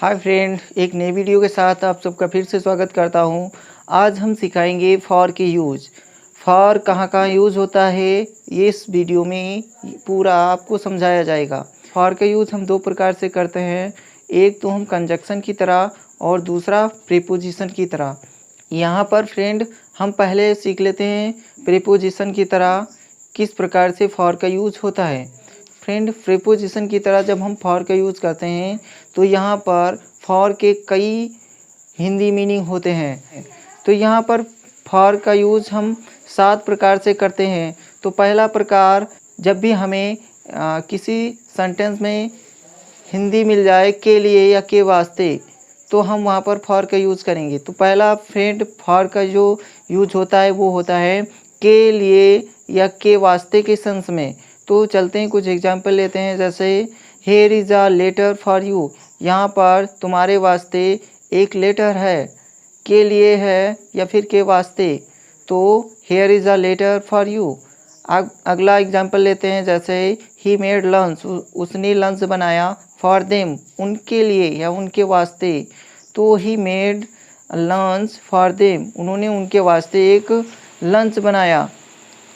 Hi friend, एक नई video के साथ आप सबका फिर से स्वागत करता हूं। आज हम सिखाएंगे फॉर के यूज़। फॉर कहाँ कहाँ यूज़ होता है ये इस वीडियो में पूरा आपको समझाया जाएगा। फॉर का यूज़ हम दो प्रकार से करते हैं, एक तो हम कंजक्शन की तरह और दूसरा प्रीपोजिशन की तरह। यहाँ पर फ्रेंड हम पहले सीख लेते हैं प्रीपोजिशन की तरह किस प्रकार से फॉर का यूज़ होता है। फ्रेंड, प्रीपोजिशन की तरह जब हम फॉर का यूज़ करते हैं तो यहाँ पर फॉर के कई हिंदी मीनिंग होते हैं। तो यहाँ पर फॉर का यूज़ हम 7 प्रकार से करते हैं। तो पहला प्रकार, जब भी हमें किसी सेंटेंस में हिंदी मिल जाए के लिए या के वास्ते, तो हम वहाँ पर फॉर का यूज़ करेंगे। तो पहला फ्रेंड फॉर का जो यूज होता है वो होता है के लिए या के वास्ते के सेंस में। तो चलते हैं, कुछ एग्जाम्पल लेते हैं। जैसे here is a letter for you, यहाँ पर तुम्हारे वास्ते एक लेटर है, के लिए है या फिर के वास्ते, तो here is a letter for you. अगला एग्जाम्पल लेते हैं। जैसे ही मेड लंच, उसने लंच बनाया, फॉर देम, उनके लिए या उनके वास्ते, तो he made lunch for them, उन्होंने उनके वास्ते एक लंच बनाया।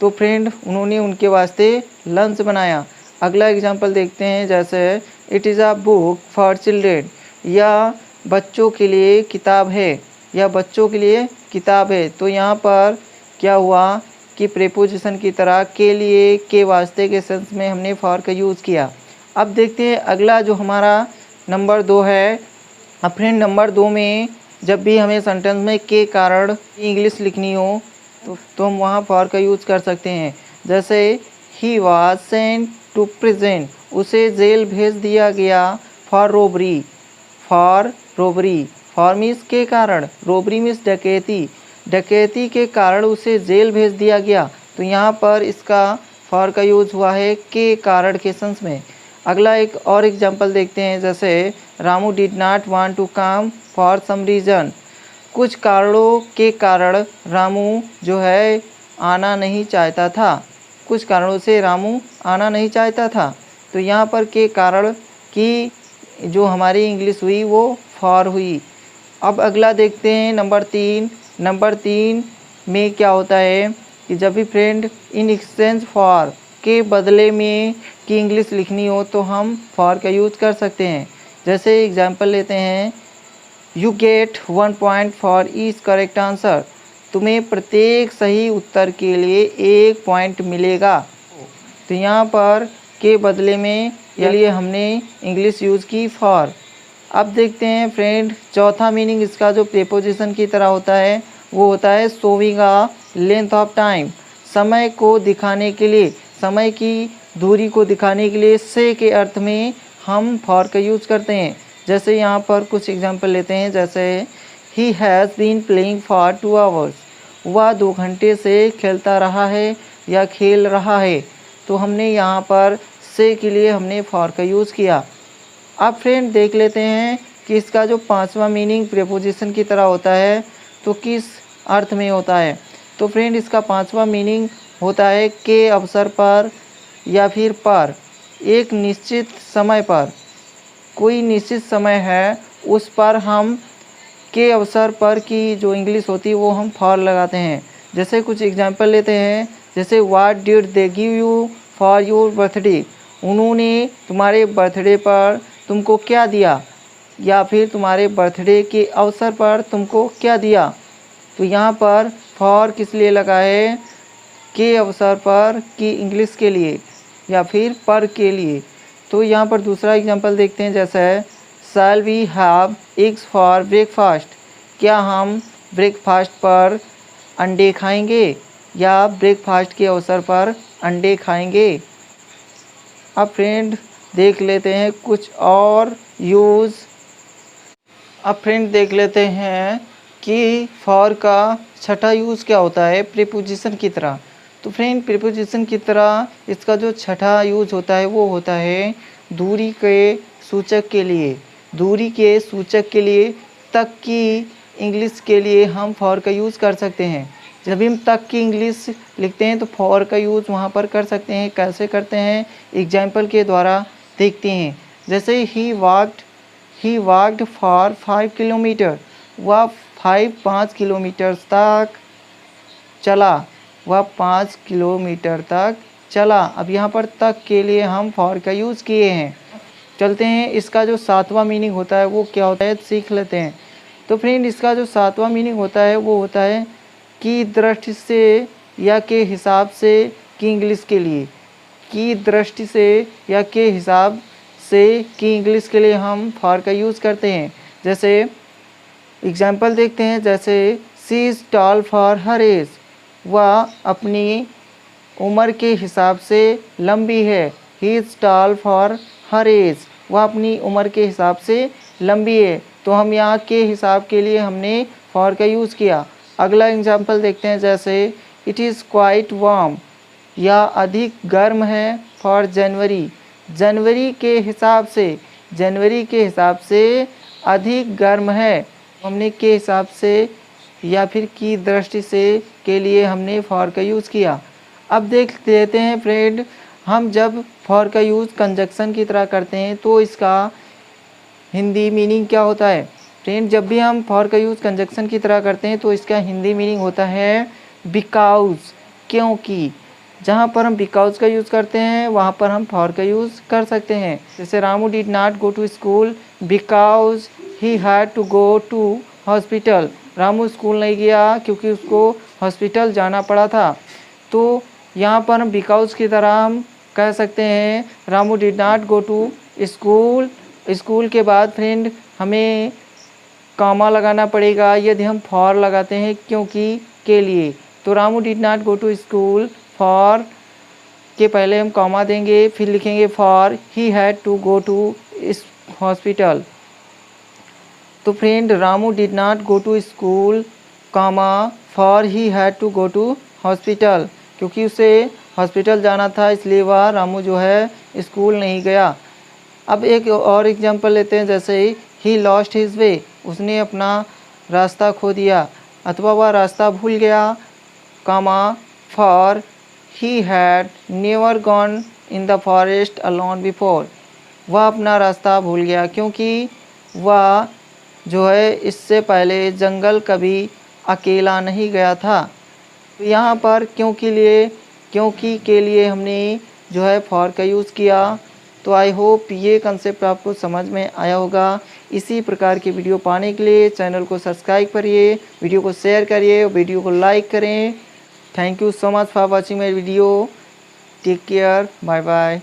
तो फ्रेंड, उन्होंने उनके वास्ते लंच बनाया। अगला एग्जाम्पल देखते हैं। जैसे it is a book for children, या बच्चों के लिए किताब है, या बच्चों के लिए किताब है। तो यहाँ पर क्या हुआ कि प्रीपोजिशन की तरह के लिए के वास्ते के सेंस में हमने फॉर का यूज़ किया। अब देखते हैं अगला जो हमारा नंबर 2 है। अब फ्रेंड, नंबर 2 में जब भी हमें सेंटेंस में के कारण इंग्लिश लिखनी हो तो हम वहाँ फॉर का यूज़ कर सकते हैं। जैसे he was sent to prison, उसे जेल भेज दिया गया, for robbery, for robbery, for means के कारण, रोबरी मीन्स डकैती, डकैती के कारण उसे जेल भेज दिया गया। तो यहाँ पर इसका फॉर का यूज़ हुआ है के कारण के सेंस में। अगला एक और एग्जाम्पल देखते हैं। जैसे Ramu did not want to come for some reason, कुछ कारणों के कारण रामू जो है आना नहीं चाहता था, कुछ कारणों से रामू आना नहीं चाहता था। तो यहाँ पर के कारण की जो हमारी इंग्लिश हुई वो फॉर हुई। अब अगला देखते हैं नंबर 3। नंबर 3 में क्या होता है कि जब भी फ्रेंड इन एक्सचेंज फॉर, के बदले में की इंग्लिश लिखनी हो तो हम फॉर का यूज़ कर सकते हैं। जैसे एग्जाम्पल लेते हैं, you get 1 point for each correct answer, तुम्हें प्रत्येक सही उत्तर के लिए 1 पॉइंट मिलेगा। तो यहाँ पर के बदले में के लिए हमने इंग्लिश यूज़ की फॉर। अब देखते हैं फ्रेंड, चौथा मीनिंग इसका जो प्रीपोजिशन की तरह होता है वो होता है showing a length of time, समय को दिखाने के लिए, समय की दूरी को दिखाने के लिए से के अर्थ में हम फॉर का यूज़ करते हैं। जैसे यहाँ पर कुछ एग्जाम्पल लेते हैं। जैसे he has been playing for 2 hours, वह 2 घंटे से खेलता रहा है या खेल रहा है। तो हमने यहाँ पर से के लिए हमने फॉर का यूज़ किया। अब फ्रेंड देख लेते हैं कि इसका जो 5वां मीनिंग प्रीपोजिशन की तरह होता है तो किस अर्थ में होता है। तो फ्रेंड, इसका 5वां मीनिंग होता है के अवसर पर या फिर पर, एक निश्चित समय पर, कोई निश्चित समय है उस पर हम के अवसर पर की जो इंग्लिश होती है वो हम फॉर लगाते हैं। जैसे कुछ एग्जाम्पल लेते हैं। जैसे what did they give you for your birthday, उन्होंने तुम्हारे बर्थडे पर तुमको क्या दिया, या फिर तुम्हारे बर्थडे के अवसर पर तुमको क्या दिया। तो यहाँ पर फॉर किस लिए लगा है, के अवसर पर की इंग्लिश के लिए या फिर पर के लिए। तो यहाँ पर दूसरा एग्जांपल देखते हैं। जैसा है shall we have eggs for breakfast, क्या हम ब्रेकफास्ट पर अंडे खाएंगे या ब्रेकफास्ट के अवसर पर अंडे खाएंगे। अब फ्रेंड देख लेते हैं कुछ और यूज़। अब फ्रेंड देख लेते हैं कि फॉर का छठा यूज़ क्या होता है प्रीपोजिशन की तरह। तो फ्रेंड, प्रीपोजिशन की तरह इसका जो छठा यूज़ होता है वो होता है दूरी के सूचक के लिए। दूरी के सूचक के लिए तक की इंग्लिश के लिए हम फॉर का यूज़ कर सकते हैं। जब भी हम तक की इंग्लिश लिखते हैं तो फॉर का यूज़ वहाँ पर कर सकते हैं। कैसे करते हैं, एग्जाम्पल के द्वारा देखते हैं। जैसे ही walked he walked for 5 kilometres, वह 5 किलोमीटर तक चला, वह 5 किलोमीटर तक चला। अब यहाँ पर तक के लिए हम फॉर का यूज़ किए हैं। चलते हैं, इसका जो 7वां मीनिंग होता है वो क्या होता है सीख लेते हैं। तो फ्रेंड, इसका जो 7वां मीनिंग होता है वो होता है की दृष्टि से या के हिसाब से, की इंग्लिश के लिए, की दृष्टि से या के हिसाब से, की इंग्लिश के लिए हम फॉर का यूज़ करते हैं। जैसे एग्जाम्पल देखते हैं, जैसे she is tall for her age, वह अपनी उम्र के हिसाब से लंबी है। He is tall for her age, वह अपनी उम्र के हिसाब से लंबी है। तो हम यहाँ के हिसाब के लिए हमने फॉर का यूज़ किया। अगला एग्जाम्पल देखते हैं, जैसे इट इज़ क्वाइट वार्म, या अधिक गर्म है फॉर जनवरी, जनवरी के हिसाब से, जनवरी के हिसाब से अधिक गर्म है। हमने के हिसाब से या फिर की दृष्टि से के लिए हमने फॉर का यूज़ किया। अब देख लेते हैं फ्रेंड, हम जब फॉर का यूज़ कंजक्शन की तरह करते हैं तो इसका हिंदी मीनिंग क्या होता है। फ्रेंड, जब भी हम फॉर का यूज़ कंजक्शन की तरह करते हैं तो इसका हिंदी मीनिंग होता है बिकॉज, क्योंकि। जहाँ पर हम बिकॉज का यूज़ करते हैं वहाँ पर हम फॉर का यूज़ कर सकते हैं। जैसे Ramu did not go to school because he had to go to hospital, Ramu school नहीं गया क्योंकि उसको हॉस्पिटल जाना पड़ा था। तो यहाँ पर हम बिकॉज की तरह हम कह सकते हैं Ramu did not go to school. School के बाद फ्रेंड हमें कॉमा लगाना पड़ेगा यदि हम फॉर लगाते हैं क्योंकि के लिए। तो Ramu did not go to school, for के पहले हम कॉमा देंगे, फिर लिखेंगे for he had to go to hospital. तो friend, Ramu did not go to school comma for he had to go to hospital, क्योंकि उसे हॉस्पिटल जाना था इसलिए वह रामू जो है स्कूल नहीं गया। अब एक और एग्जांपल लेते हैं, जैसे ही लॉस्ट हिज वे, उसने अपना रास्ता खो दिया अथवा वह रास्ता भूल गया, comma for he had never gone in the forest alone before, वह अपना रास्ता भूल गया क्योंकि वह जो है इससे पहले जंगल कभी अकेला नहीं गया था। तो यहाँ पर क्योंकि के लिए हमने जो है फॉर का यूज़ किया। तो आई होप ये कंसेप्ट आपको समझ में आया होगा। इसी प्रकार की वीडियो पाने के लिए चैनल को सब्सक्राइब करिए, वीडियो को शेयर करिए, वीडियो को लाइक करें। Thank you so much for watching my video. Take care, bye bye.